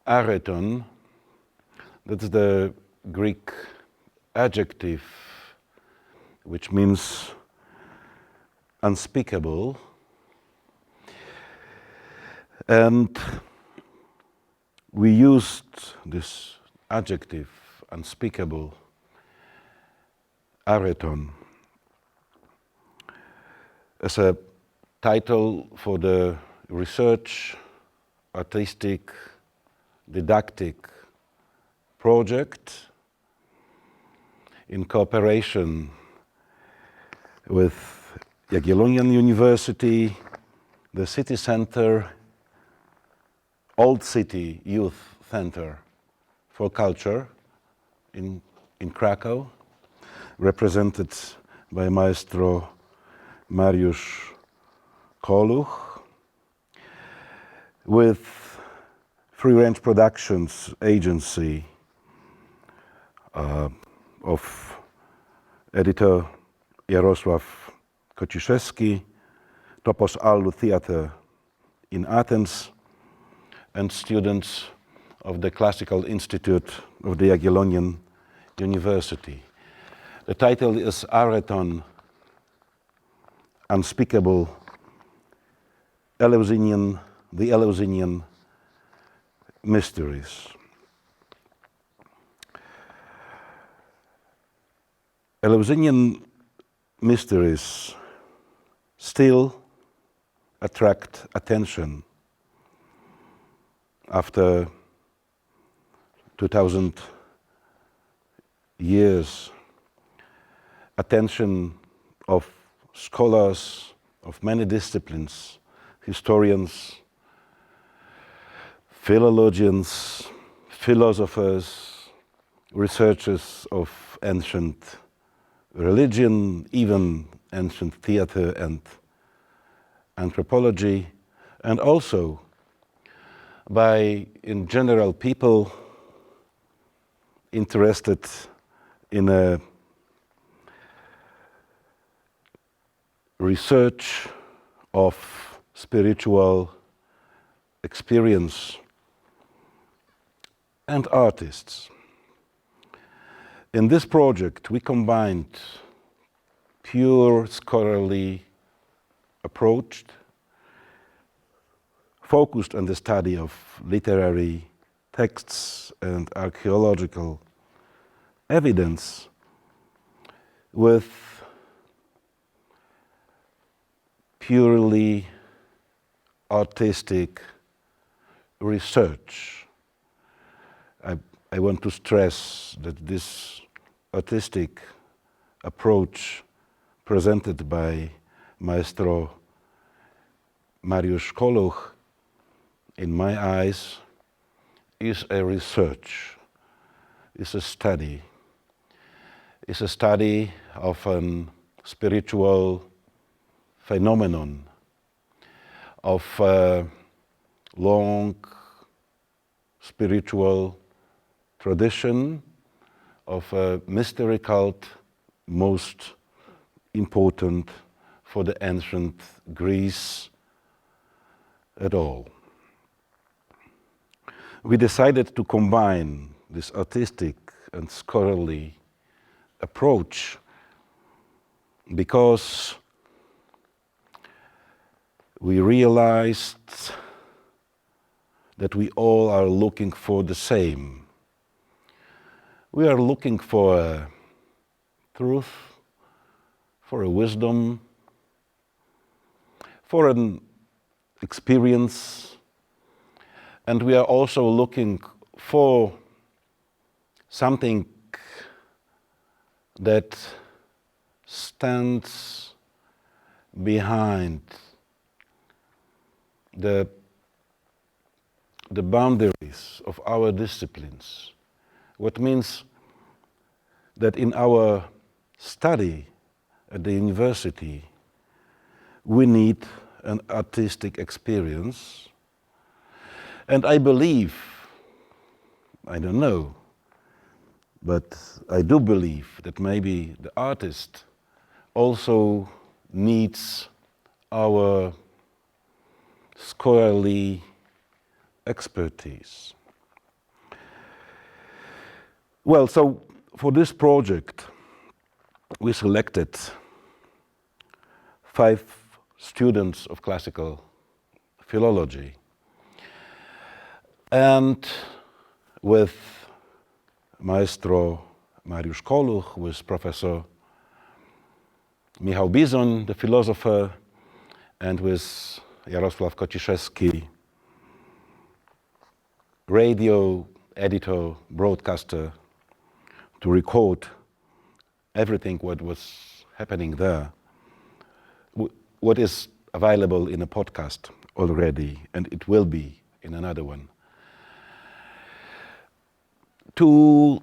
areton, that's the Greek adjective which means unspeakable. And we used this adjective, unspeakable, areton, as a title for the research, artistic, didactic project in cooperation with Jagiellonian University, the city center, Old City Youth Center for Culture in Krakow, represented by Maestro Mariusz Koluch, with FreeRange Productions agency of editor Jarosław Kociszewski, Topos Allu Theatre in Athens, and students of the Classical Institute of the Jagiellonian University. The title is Areton, Unspeakable, the Eleusinian Mysteries. Eleusinian mysteries still attract attention after 2000 years, attention of scholars of many disciplines, historians, philologians, philosophers, researchers of ancient religion, even ancient theater and anthropology, and also by, in general, people interested in a research of spiritual experience and artists. In this project, we combined pure scholarly approach, focused on the study of literary texts and archaeological evidence, with purely artistic research. I want to stress that this artistic approach presented by Maestro Mariusz Koluch, in my eyes, is a research, is a study. Is a study of a spiritual phenomenon, of a long spiritual tradition, of a mystery cult most important for the ancient Greece at all. We decided to combine this artistic and scholarly approach because we realized that we all are looking for the same. We are looking for a truth, for a wisdom, for an experience, and we are also looking for something that stands behind the boundaries of our disciplines. What means that in our study at the university, we need an artistic experience. And I believe, I don't know, but I do believe that maybe the artist also needs our scholarly expertise. Well, so for this project, we selected 5 students of classical philology. And with Maestro Mariusz Koluch, with Professor Michał Bizoń, the philosopher, and with Jarosław Kociszewski, radio editor, broadcaster, to record everything what was happening there, what is available in a podcast already, and it will be in another one. To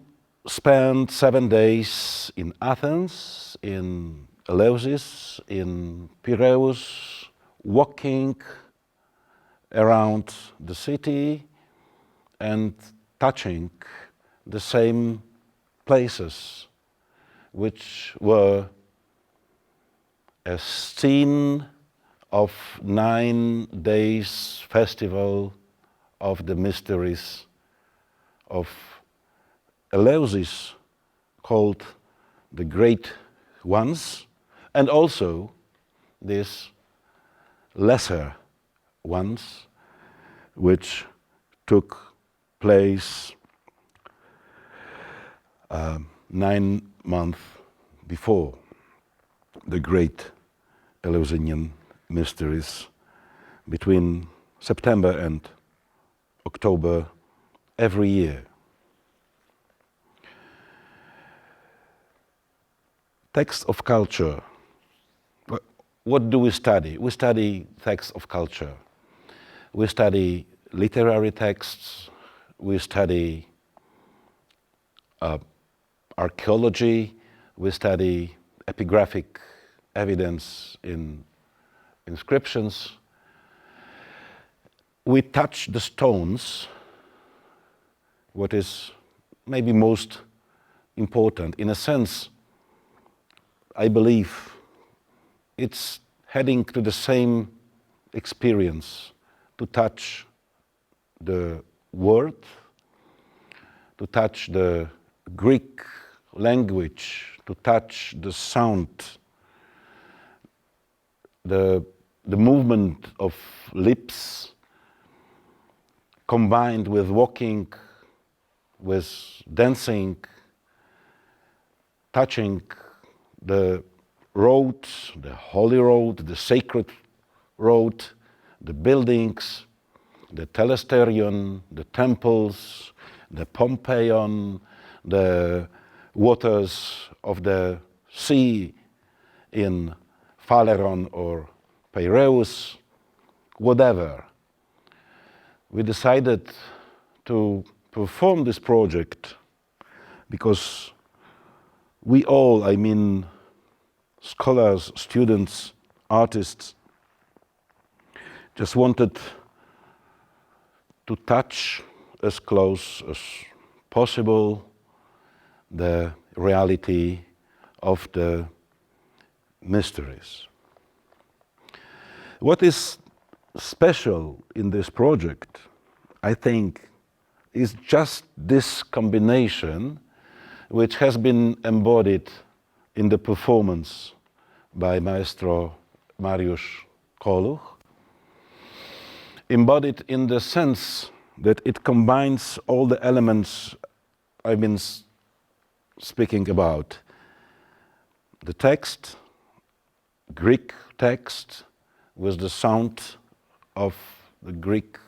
spend 7 days in Athens, in Eleusis, in Piraeus, walking around the city and touching the same places which were a scene of 9 days festival of the mysteries of Eleusis, called the Great Ones, and also these lesser ones, which took place 9 months before the great Eleusinian mysteries, between September and October every year. Text of culture. What do we study? We study text of culture. We study literary texts. We study archaeology. We study epigraphic evidence in inscriptions. We touch the stones, what is maybe most important. In a sense, I believe it's heading to the same experience, to touch the word, to touch the Greek language, to touch the sound, the movement of lips, combined with walking, with dancing, touching the road, the holy road, the sacred road, the buildings, the telesterion, the temples, the Pompeion, the waters of the sea in Phaleron or Piraeus, whatever. We decided to perform this project because we all, I mean scholars, students, artists, just wanted to touch as close as possible the reality of the mysteries. What is special in this project, I think, is just this combination which has been embodied in the performance by Maestro Mariusz Koluch, embodied in the sense that it combines all the elements I've been speaking about. The text, Greek text, with the sound of the Greek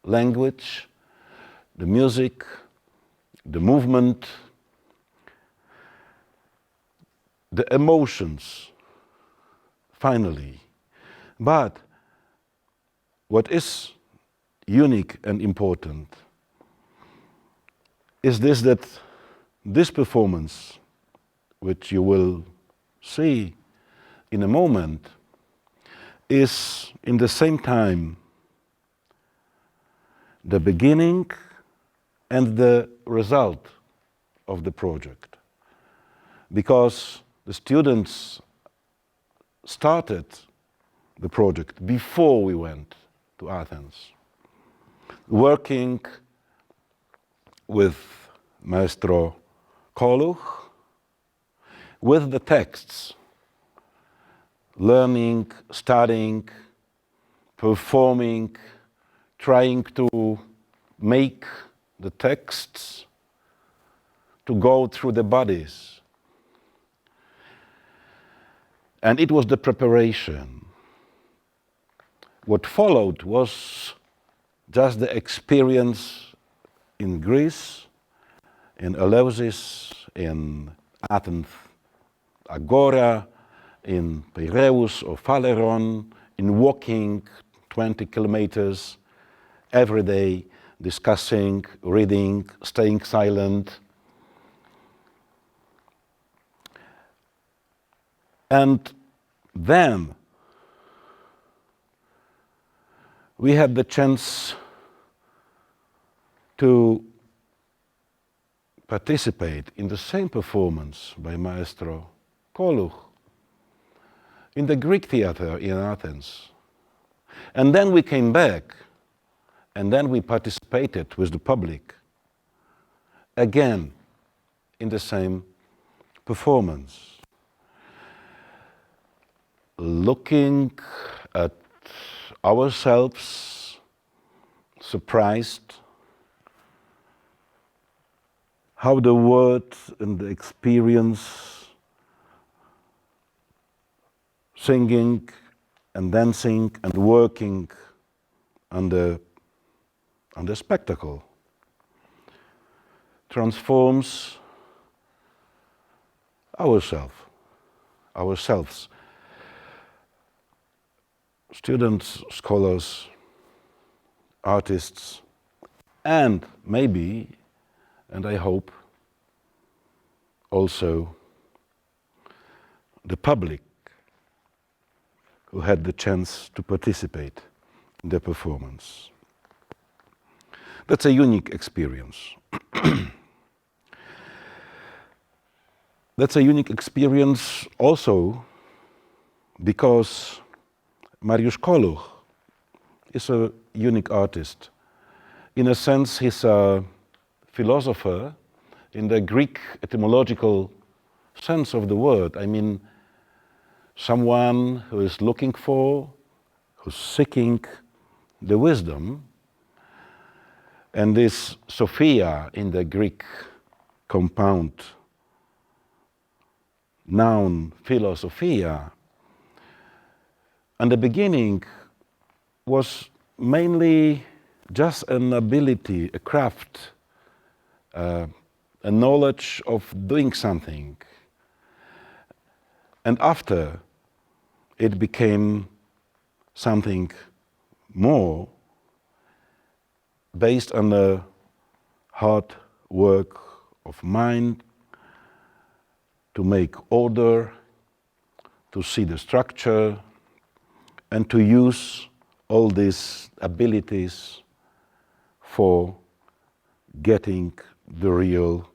language, the music, the movement, the emotions, finally. But what is unique and important is this, that this performance, which you will see in a moment, is in the same time the beginning and the result of the project. Because the students started the project before we went to Athens, working with Maestro Koluch, with the texts, learning, studying, performing, trying to make the texts to go through the bodies. And it was the preparation. What followed was just the experience in Greece, in Eleusis, in Athens Agora, in Piraeus or Phaleron, in walking 20 kilometers every day, discussing, reading, staying silent. And then we had the chance to participate in the same performance by Maestro Koluch in the Greek theater in Athens. And then we came back, and then we participated with the public again in the same performance, looking at ourselves, surprised how the word and the experience, singing and dancing and working on the spectacle transforms ourselves. Students, scholars, artists, and maybe, and I hope, also the public who had the chance to participate in the performance. That's a unique experience. That's a unique experience also because Mariusz Koluch is a unique artist. In a sense, he's a philosopher in the Greek etymological sense of the word. I mean, someone who is looking for, who's seeking the wisdom. And this Sophia in the Greek compound noun philosophia, in the beginning was mainly just an ability, a craft, a knowledge of doing something. And after, it became something more based on the hard work of mind to make order, to see the structure, and to use all these abilities for getting the real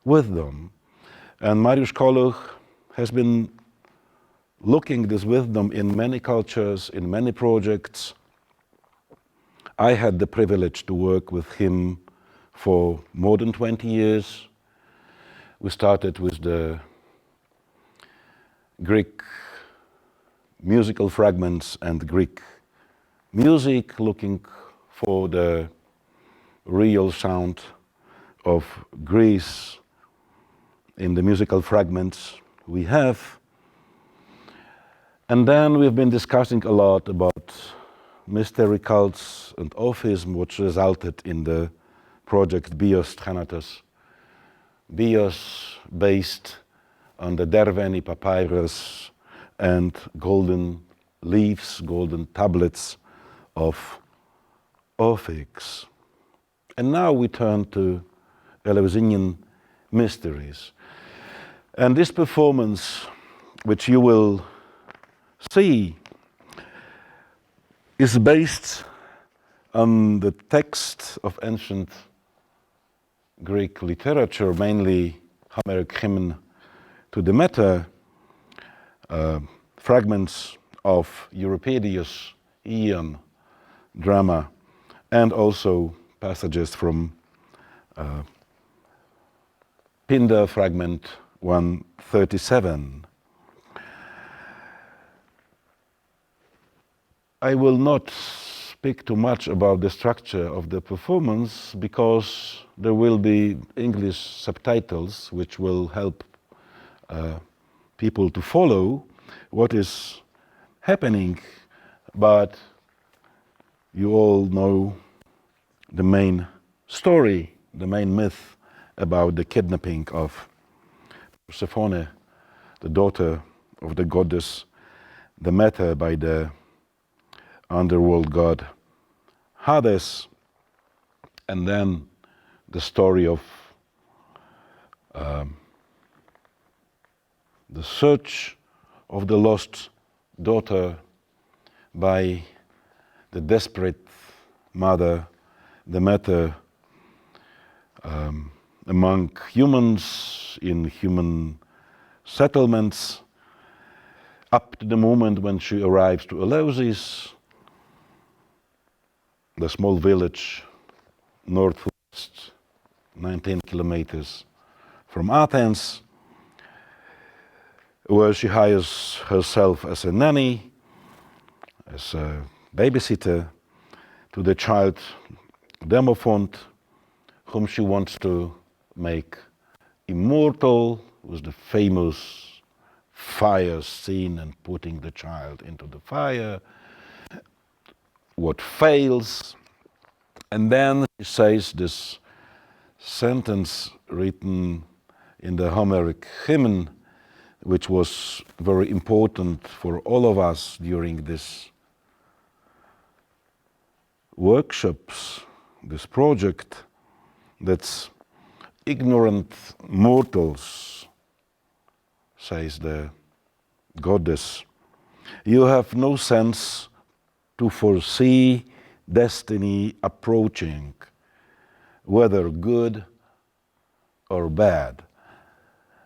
wisdom. And Mariusz Koluch has been looking this wisdom in many cultures, in many projects. I had the privilege to work with him for more than 20 years. We started with the Greek musical fragments and Greek music, looking for the real sound of Greece in the musical fragments we have. And then we've been discussing a lot about mystery cults and Orphism, which resulted in the project Bios Thanatos. Bios based on the Derveni papyrus and golden leaves, golden tablets of Orphics. And now we turn to Eleusinian mysteries. And this performance, which you will see, is based on the text of ancient Greek literature, mainly Homeric hymn to Demeter, fragments of Euripides' Aeon drama, and also passages from Pindar fragment 137. I will not speak too much about the structure of the performance because there will be English subtitles which will help people to follow what is happening, but you all know the main story, the main myth about the kidnapping of Persephone, the daughter of the goddess Demeter, by the underworld god Hades, and then the story of the search of the lost daughter by the desperate mother Demeter among humans in human settlements, up to the moment when she arrives to Eleusis, the small village northwest, 19 kilometers from Athens, where she hires herself as a nanny, as a babysitter to the child Demophon, whom she wants to make immortal with the famous fire scene and putting the child into the fire. What fails, and then he says this sentence written in the Homeric hymn, which was very important for all of us during this workshops, this project, that's ignorant mortals, says the goddess, you have no sense to foresee destiny approaching, whether good or bad.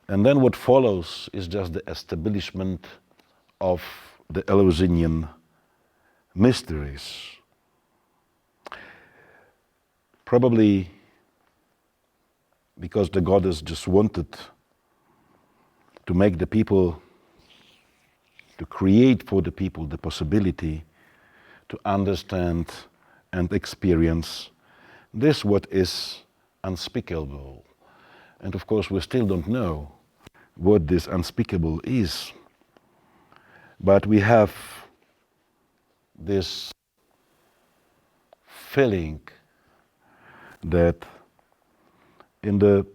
And then what follows is just the establishment of the Eleusinian mysteries. Probably because the goddess just wanted to make the people, to create for the people the possibility to understand and experience this what is unspeakable. And of course we still don't know what this unspeakable is, but we have this feeling that in the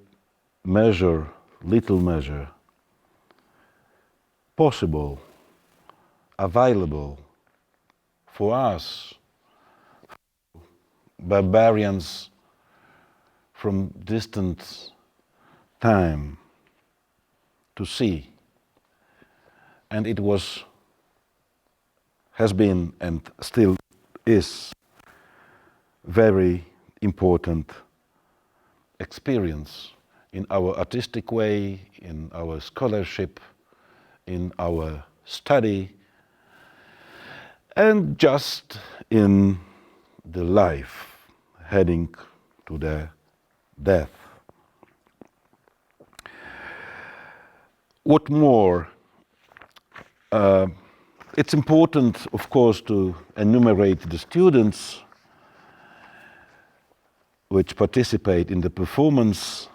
measure, little measure, possible, available for us, barbarians from distant time, to see. And it was, has been, and still is, very important experience in our artistic way, in our scholarship, in our study, and just in the life heading to the death. What more? It's important, of course, to enumerate the students which participate in the performance.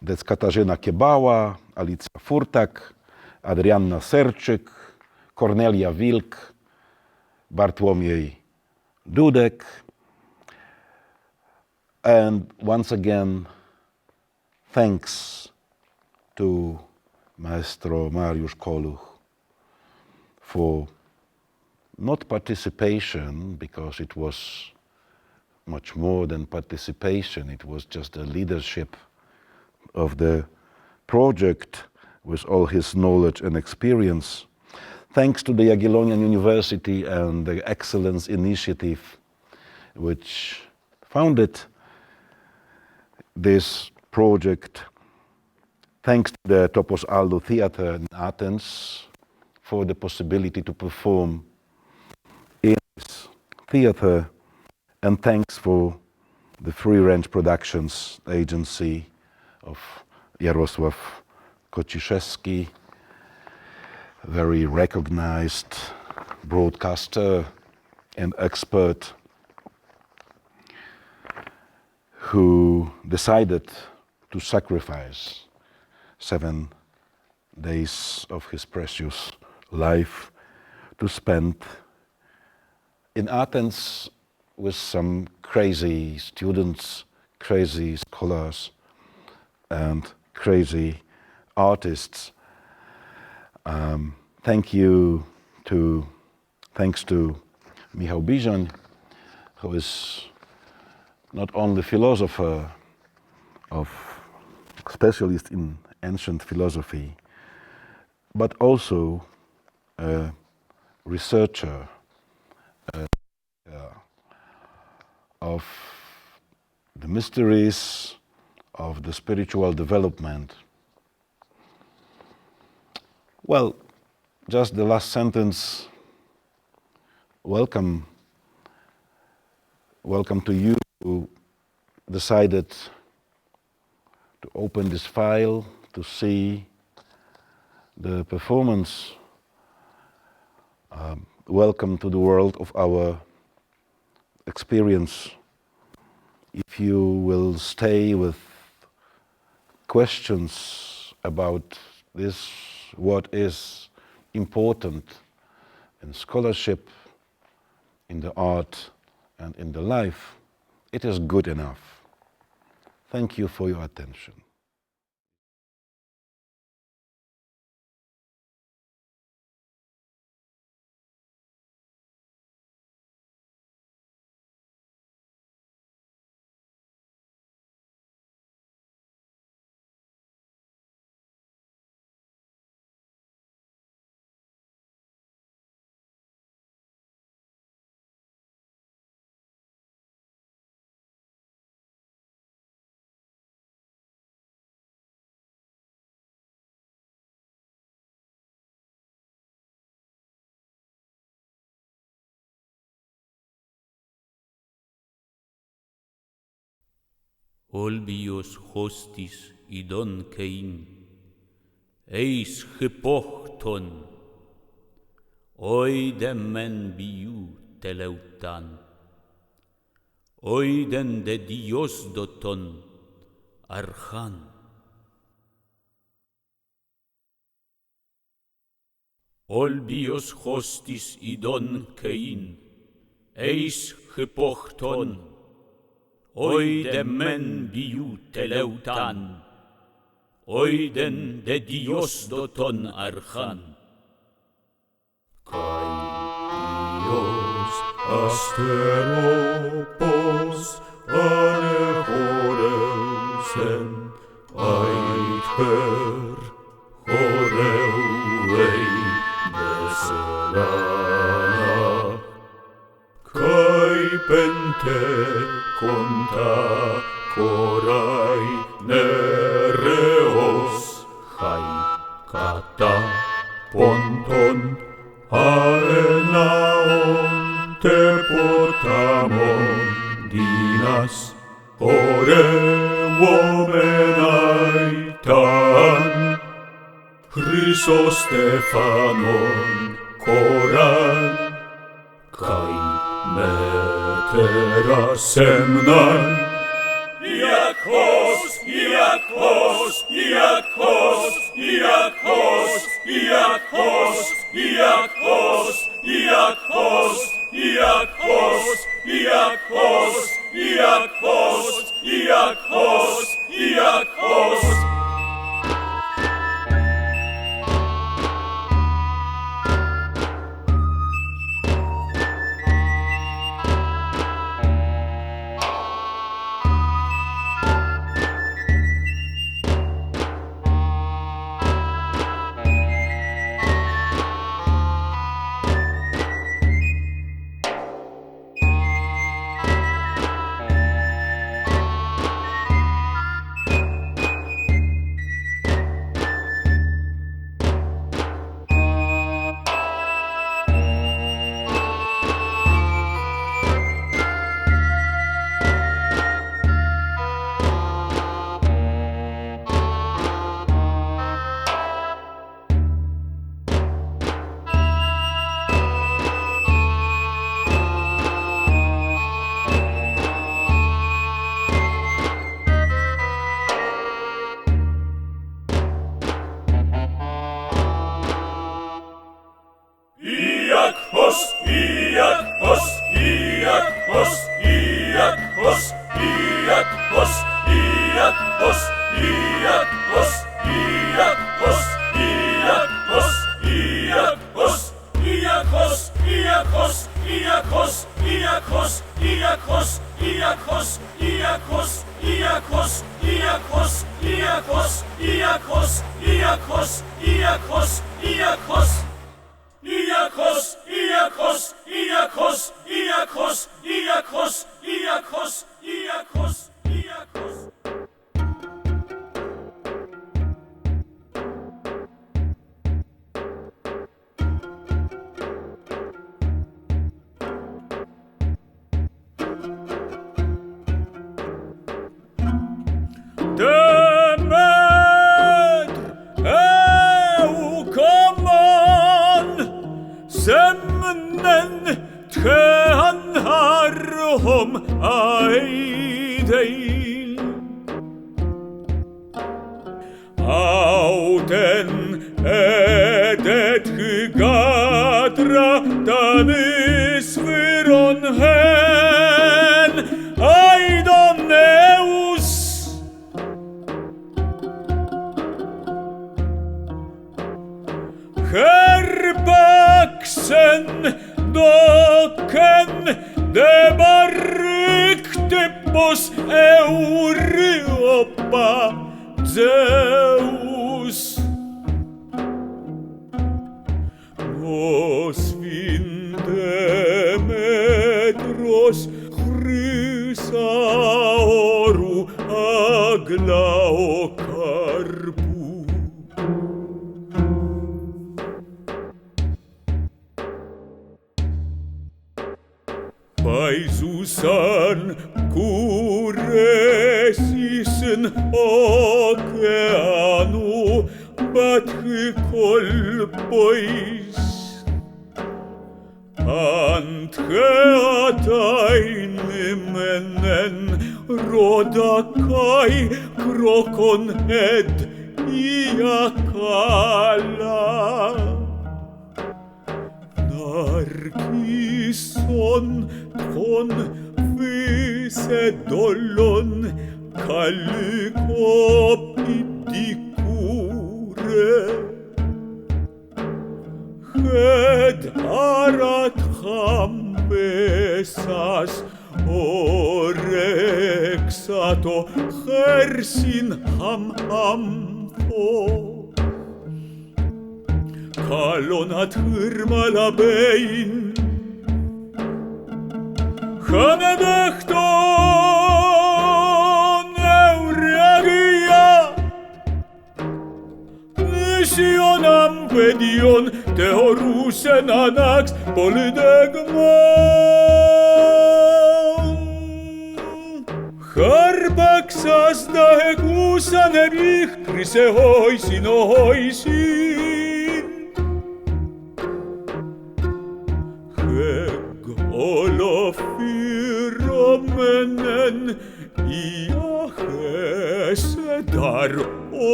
That's Katarzyna Kiebała, Alicja Furtak, Adrianna Serczyk, Kornelia Wilk, Bartłomiej Dudek. And once again, thanks to Maestro Mariusz Koluch for not participation, because it was much more than participation, it was just the leadership of the project with all his knowledge and experience. Thanks to the Jagiellonian University and the Excellence Initiative, which founded this project. Thanks to the Topos Aldo Theatre in Athens for the possibility to perform in this theatre, and thanks for the FreeRange Productions agency of Jarosław Kociszewski, very recognized broadcaster and expert who decided to sacrifice 7 days of his precious life to spend in Athens with some crazy students, crazy scholars, and crazy artists. Thanks to Michał Bizoń, who is not only philosopher specialist in ancient philosophy, but also a researcher of the mysteries of the spiritual development. Well, just the last sentence. Welcome to you who decided to open this file to see the performance. Welcome to the world of our experience. If you will stay with questions about this, what is important in scholarship, in the art, and in the life, it is good enough. Thank you for your attention. Olbios hostis idon kein, eis hypochton, oiden men biu teleutan, oiden de dios doton archan. Olbios hostis idon kein, eis hypochton, oiden men biu teleutan, oiden de dios doton archan. Kai dios asteropos anehoreusen, aither horeuei deselana. Kai pente conta corai nereos, hai kata ponton aenaon te potamon dinas, ore womenaitan, Chrysostefanon koran, kai metera semnan. Iakos, Iakos, Iakos, Iakos, Iakos, Iakos, Iakos, Iakos, Iakos, Iakos, Iakos, Iakos.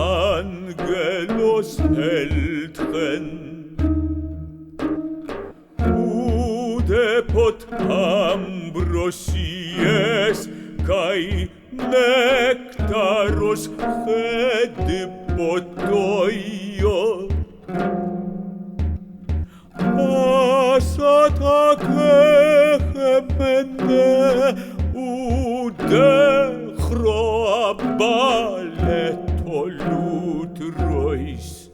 Angelos Heltren Pot ambrosies kai nectaros potoio Asata kehemene ude chroabale tolut rois Eleusis.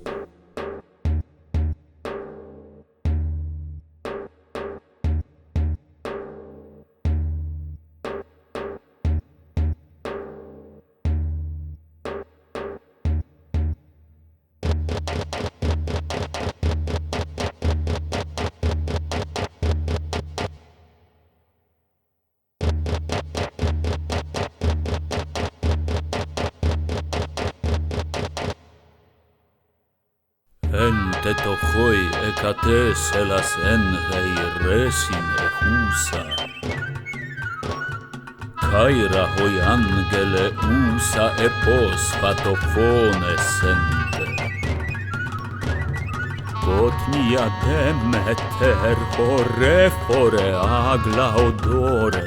Ente to hoi ekates elas enhei resin ehusa. Kaira hoi angele usa epos fatofone sente. Kotnia demeter hore fore agla odore.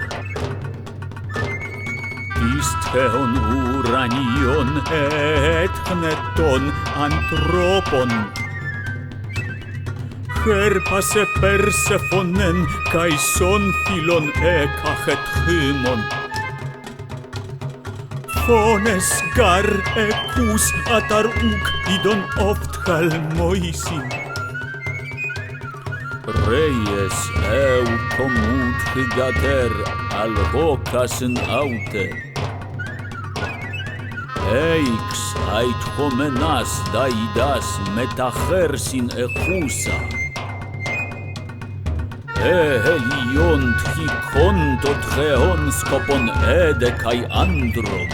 Istheon uranion etchneton anthropon. Herpase Persephonen kai son philon ekachet hymon. Phones gar ekus atar uk idon ofthal moisin. Reyes eu komut higater al hokasen aute. Eix ait homenas daidas metachersin echusa. Heliont hikontot geon skopon ede kai andron.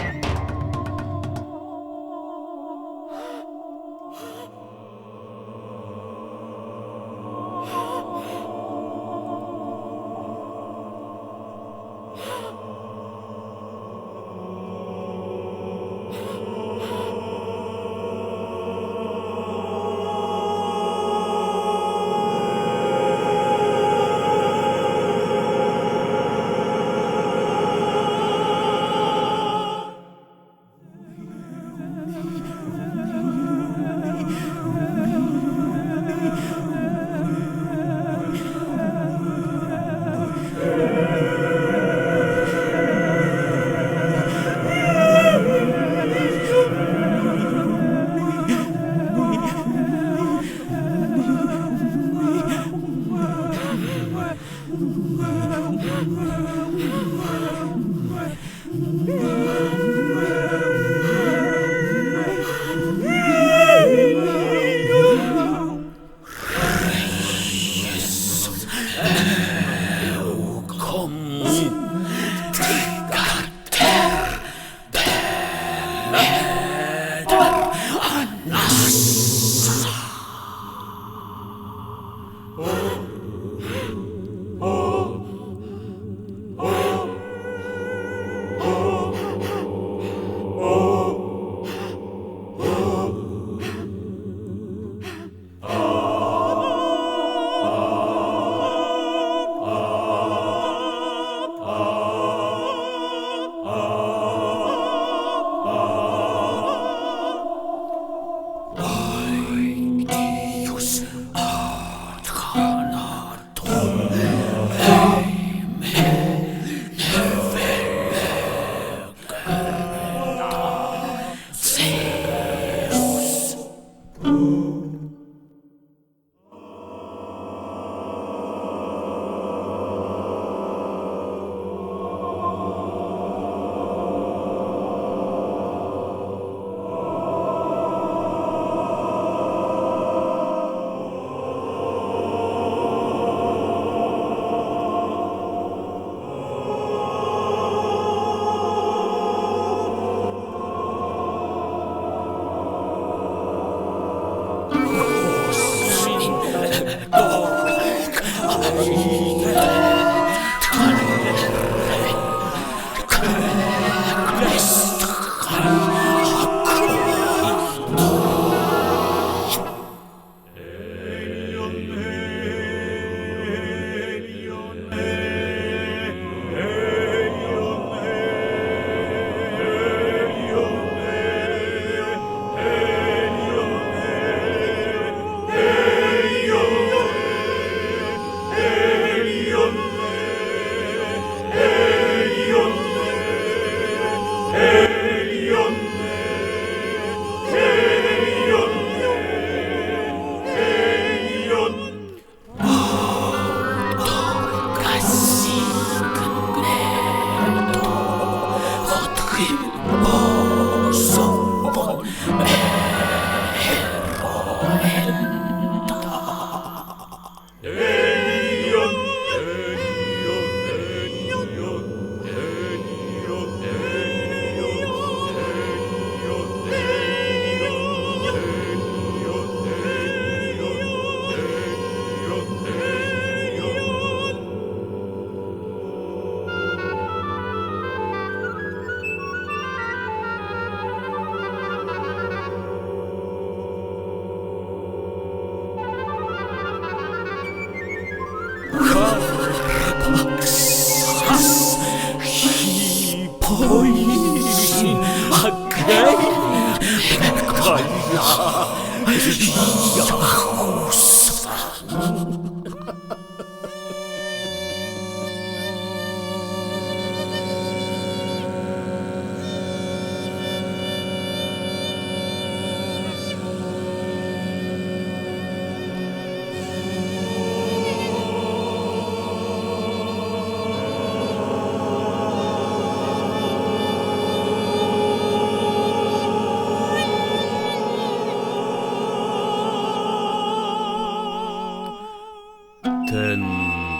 Ten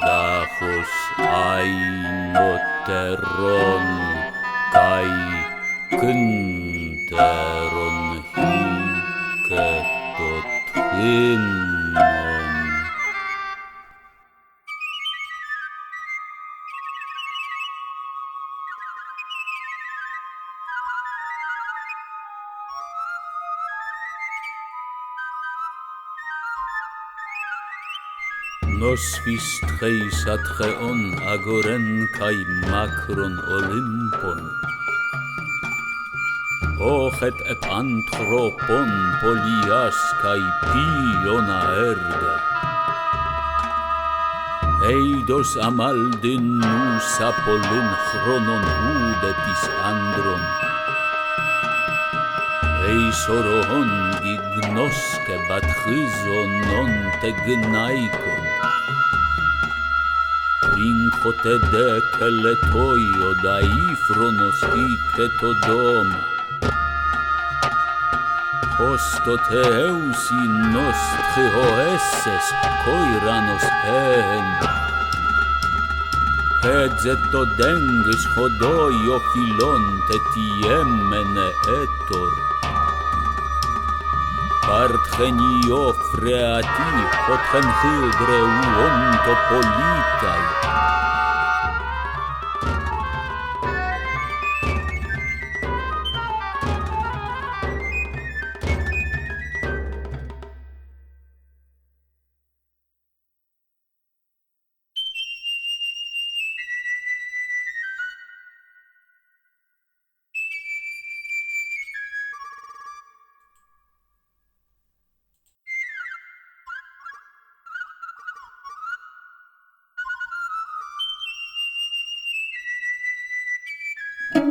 dachos ainoteron kai kynteron hiketot Nos vistreis atreon agoren kai macron olympon. Ochet ep anthropon polias kai piona erga. Eidos amaldin nous apollin chronon udetis andron. Eisoron gignoske batchizonon te gnaikon. Rinchote dekeletoio daifronos iketodoma. Hostote eusinos trihoesses koiranos hen. Hedzeto denges chodoio filon tetiemene etor. Parthenio freati potren hydre uonto politai.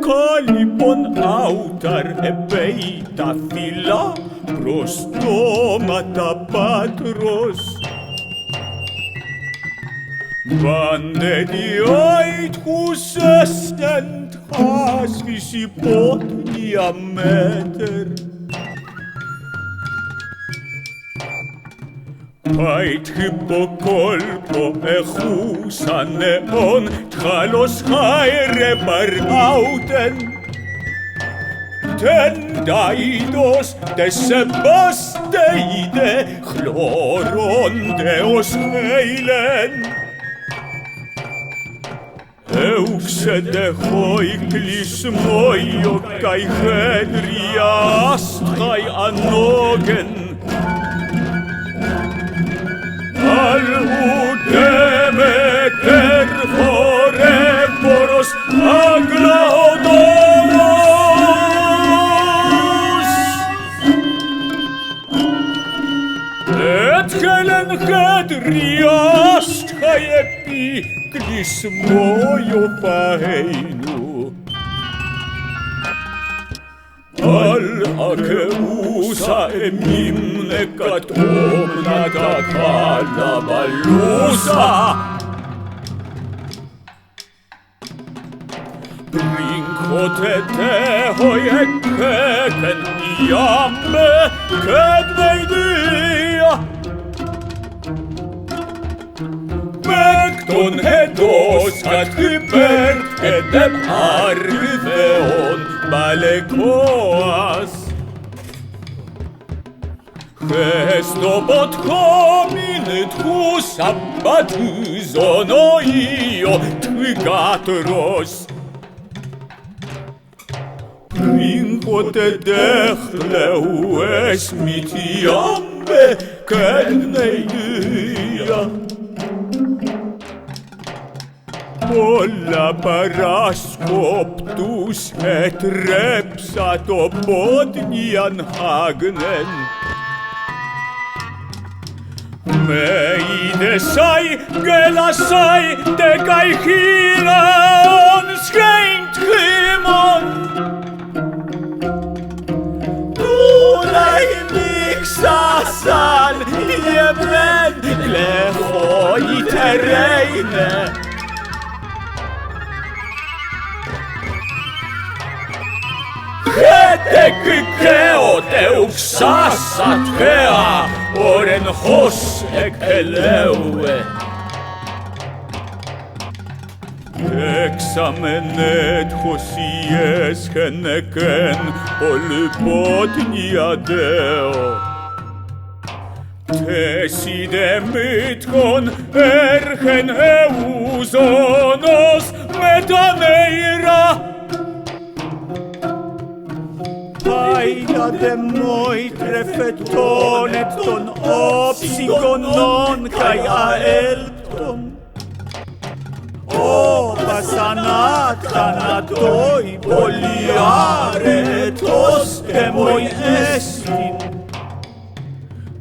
Kalipon autar epeita phila prostomata patros. Vanedioit husestent hasvisi pot diameter. Pait hippocolpo echusaneon tchalos haere barauten. Ten daidos de sebasteide chloron deos heilen. Euxe de hoiklis moio kai hedria astrai anogen. Demeter foreporos aglaudoros. Et helen hedriast haepi glis moio paheinu. Al-Akeusa emimne katomna takala balusa. Brinkote te hoiekeken iamme kedveidi. Oscat hyper edem argyveon balekoas. Hesto pod hominy tchu sabbatyzono io twigatros. Princote dechleues mitiambe kenneia. Polla paraskoptus et repsato podnian hagnen. Meide sai, gela sai, de kai hilaon skreint hymon. Tulai miksasan, jemen gleho i terreine. Hete kykeo teuksasat hea, oren hos ekeleue. Examenet hosies heneken polypotnia deo. Teside mytkon erhen euzonos metaneira. Paia de moi trefetonet ton opsigonon kai aelton. O pasanat kanatoi poliare tos temoi estin.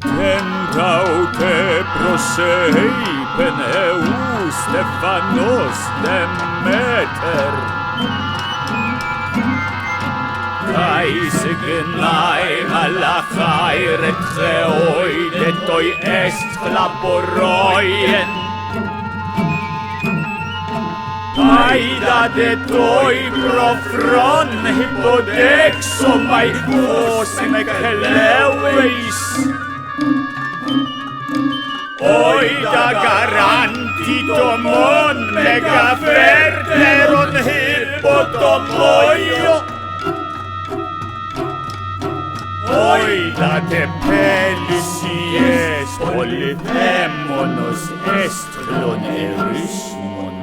Tentaute prosei peneu Stefanos Demeter. Kai signai malachai retreoi detoi est chlaporoien. Aida detoi profron hippodexomai hosem ekeleueis. Oida garantitomon megaferteron hippotomoio. Oida te pelisies polythemonos est clon erismon.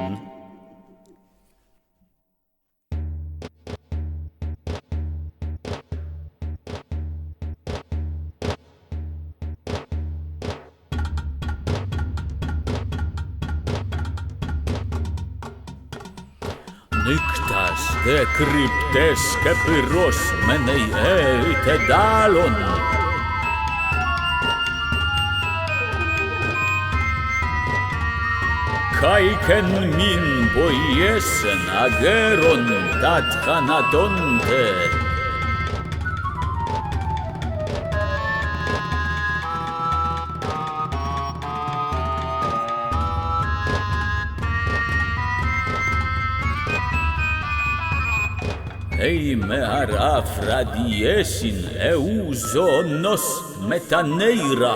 Nyktas de cryptes kepiros menei eite dalon. Kaiken min poiesen ageron dat kanadonte. Ei me arafradiesin euzonos metaneira.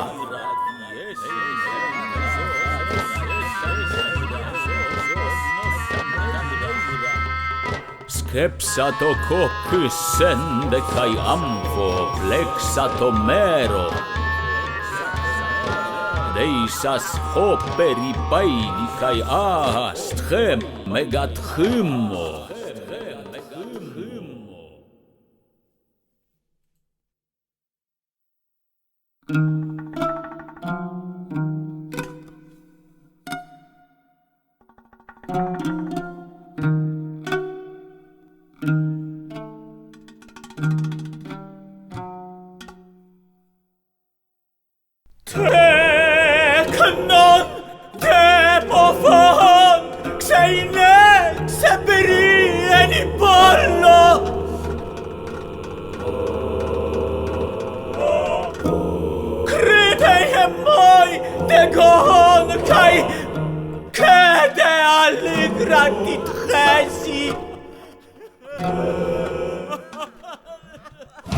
Skepsato kokysende kai amfo plexato mero. Deisas hoperi paini kai ahas tchem megatchymmo.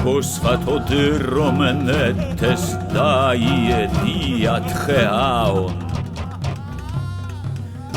Phosphato de romenettes daie diat geaon.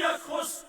Iacos